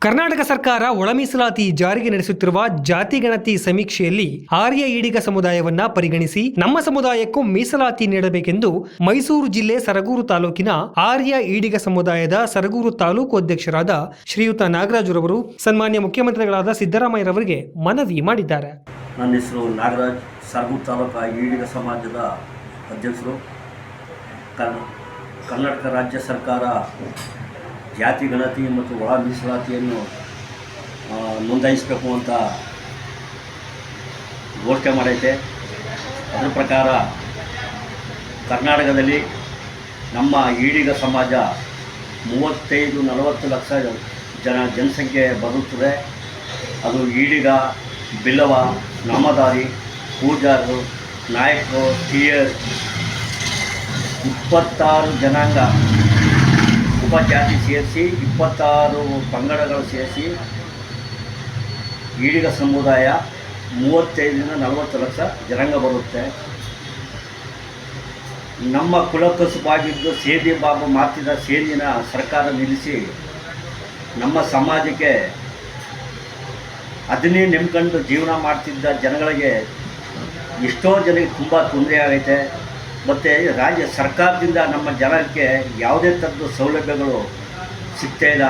ಕರ್ನಾಟಕ ಸರ್ಕಾರ ಒಳ ಮೀಸಲಾತಿ ಜಾರಿಗೆ ನಡೆಸುತ್ತಿರುವ ಜಾತಿ ಗಣತಿ ಸಮೀಕ್ಷೆಯಲ್ಲಿ ಆರ್ಯ ಈಡಿಗ ಸಮುದಾಯವನ್ನ ಪರಿಗಣಿಸಿ ನಮ್ಮ ಸಮುದಾಯಕ್ಕೂ ಮೀಸಲಾತಿ ನೀಡಬೇಕೆಂದು ಮೈಸೂರು ಜಿಲ್ಲೆ ಸರಗೂರು ತಾಲೂಕಿನ ಆರ್ಯ ಈಡಿಗ ಸಮುದಾಯದ ಸರಗೂರು ತಾಲೂಕು ಅಧ್ಯಕ್ಷರಾದ ಶ್ರೀಯುತ ನಾಗರಾಜುರವರು ಸನ್ಮಾನ್ಯ ಮುಖ್ಯಮಂತ್ರಿಗಳಾದ ಸಿದ್ದರಾಮಯ್ಯರವರಿಗೆ ಮನವಿ ಮಾಡಿದ್ದಾರೆ. ನನ್ನ ಹೆಸರು ನಾಗರಾಜ್, ಸರಗೂರು ತಾಲೂಕು ಈಡಿಗ ಸಮಾಜದ ಅಧ್ಯಕ್ಷರು. ಕರ್ನಾಟಕ ರಾಜ್ಯ ಸರ್ಕಾರ ಜಾತಿ ಗಣತಿ ಮತ್ತು ಒಳ ಮೀಸಲಾತಿಯನ್ನು ನೋಂದಾಯಿಸಬೇಕು ಅಂತ ಘೋಷಣೆ ಮಾಡೈತೆ. ಅದರ ಪ್ರಕಾರ ಕರ್ನಾಟಕದಲ್ಲಿ ನಮ್ಮ ಈಡಿಗ ಸಮಾಜ 35-40 ಲಕ್ಷ ಜನಸಂಖ್ಯೆ ಬರುತ್ತದೆ. ಅದು ಈಡಿಗ, ಬಿಲ್ಲವ, ನಾಮಧಾರಿ, ಪೂಜಾರರು, ನಾಯಕರು, ಟಿಯರ್ 26 ಜನಾಂಗ ಉಪಜಾತಿ ಸೇರಿಸಿ 26 ಪಂಗಡಗಳು ಸೇರಿಸಿ ಈಡಿಗ ಸಮುದಾಯ 35-40 ಲಕ್ಷ ಜನಾಂಗ ಬರುತ್ತೆ. ನಮ್ಮ ಕುಲಕಸುಬಾಗಿದ್ದು ಸೇದಿ ಬಾಬು ಮಾಡ್ತಿದ್ದ ಸೇದಿನ ಸರ್ಕಾರ ನಿಲ್ಲಿಸಿ ನಮ್ಮ ಸಮಾಜಕ್ಕೆ ಅದನ್ನೇ ನೆಮ್ಕೊಂಡು ಜೀವನ ಮಾಡ್ತಿದ್ದ ಜನಗಳಿಗೆ ಎಷ್ಟೋ ಜನಕ್ಕೆ ತುಂಬ ತೊಂದರೆ ಆಗೈತೆ. ಮತ್ತು ರಾಜ್ಯ ಸರ್ಕಾರದಿಂದ ನಮ್ಮ ಜನಕ್ಕೆ ಯಾವುದೇ ಥರದ ಸೌಲಭ್ಯಗಳು ಸಿಗ್ತಾ ಇಲ್ಲ.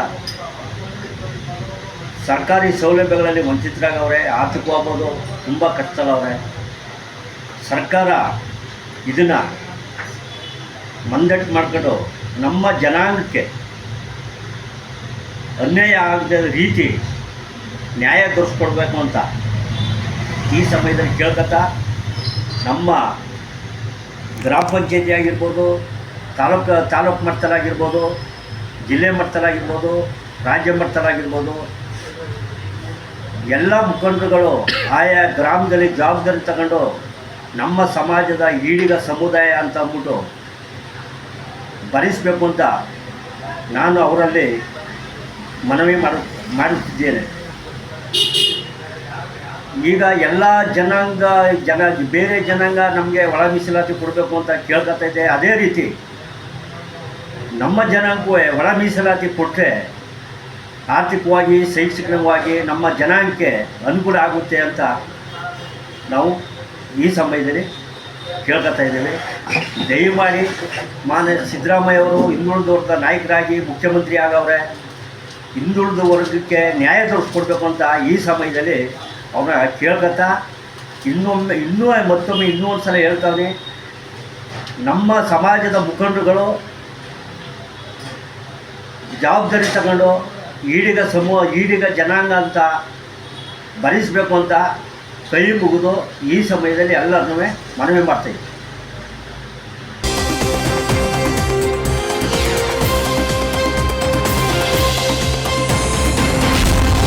ಸರ್ಕಾರಿ ಸೌಲಭ್ಯಗಳಲ್ಲಿ ವಂಚಿತರಾಗವ್ರೆ, ಆರ್ಥಿಕವಾಗ್ಬೋದು ತುಂಬ ಕಷ್ಟದವ್ರೆ. ಸರ್ಕಾರ ಇದನ್ನು ಮಂದಟ್ಟು ಮಾಡ್ಕೊಂಡು ನಮ್ಮ ಜನಾಂಗಕ್ಕೆ ಅನ್ಯಾಯ ಆಗದ ರೀತಿ ನ್ಯಾಯ ದೊರಕಿಸ್ಕೊಡ್ಬೇಕು ಅಂತ ಈ ಸಮಯದಲ್ಲಿ ಕೇಳ್ಕೊತಾ ನಮ್ಮ ಗ್ರಾಮ ಪಂಚಾಯತಿ ಆಗಿರ್ಬೋದು, ತಾಲೂಕು ಮಟ್ಟದಲ್ಲಾಗಿರ್ಬೋದು, ಜಿಲ್ಲೆ ಮಟ್ಟದಲ್ಲಾಗಿರ್ಬೋದು, ರಾಜ್ಯ ಮಟ್ಟದಲ್ಲಾಗಿರ್ಬೋದು, ಎಲ್ಲ ಮುಖಂಡರುಗಳು ಆಯಾ ಗ್ರಾಮದಲ್ಲಿ ಜವಾಬ್ದಾರಿ ತಗೊಂಡು ನಮ್ಮ ಸಮಾಜದ ಈಡಿಗ ಸಮುದಾಯ ಅಂತ ಅಂದ್ಬಿಟ್ಟು ಭರಿಸಬೇಕು ಅಂತ ನಾನು ಅವರಲ್ಲಿ ಮನವಿ ಮಾಡುತ್ತಿದ್ದೇನೆ. ಈಗ ಎಲ್ಲ ಬೇರೆ ಜನಾಂಗ ನಮಗೆ ಒಳ ಮೀಸಲಾತಿ ಕೊಡಬೇಕು ಅಂತ ಕೇಳ್ಕೊತಾ ಇದೆ. ಅದೇ ರೀತಿ ನಮ್ಮ ಜನಾಂಗಕ್ಕೂ ಒಳ ಮೀಸಲಾತಿ ಕೊಟ್ಟರೆ ಆರ್ಥಿಕವಾಗಿ, ಶೈಕ್ಷಣಿಕವಾಗಿ ನಮ್ಮ ಜನಾಂಗಕ್ಕೆ ಅನುಕೂಲ ಆಗುತ್ತೆ ಅಂತ ನಾವು ಈ ಸಮಯದಲ್ಲಿ ಕೇಳ್ಕೊತಾ ಇದ್ದೇವೆ. ದಯಮಾಡಿ ಮಾನ್ಯ ಸಿದ್ದರಾಮಯ್ಯವರು ಹಿಂದುಳಿದ ವರ್ಗದ ನಾಯಕರಾಗಿ ಮುಖ್ಯಮಂತ್ರಿ ಆಗವ್ರೆ. ಹಿಂದುಳಿದ ವರ್ಗಕ್ಕೆ ನ್ಯಾಯ ದೊರಕಿಸ್ಕೊಡ್ಬೇಕು ಅಂತ ಈ ಸಮಯದಲ್ಲಿ ಅವನ್ನ ಕೇಳ್ಕೊತಾ ಮತ್ತೊಮ್ಮೆ ಇನ್ನೂ ಒಂದು ಸಲ ಹೇಳ್ತಾನೆ, ನಮ್ಮ ಸಮಾಜದ ಮುಖಂಡರುಗಳು ಜವಾಬ್ದಾರಿ ತಗೊಂಡು ಈಡಿಗ ಜನಾಂಗ ಅಂತ ಭರಿಸಬೇಕು ಅಂತ ಕೈ ಮುಗಿದು ಈ ಸಮಯದಲ್ಲಿ ಎಲ್ಲರನ್ನೂ ಮನವಿ ಮಾಡ್ತಾಯಿದ್ದೆ.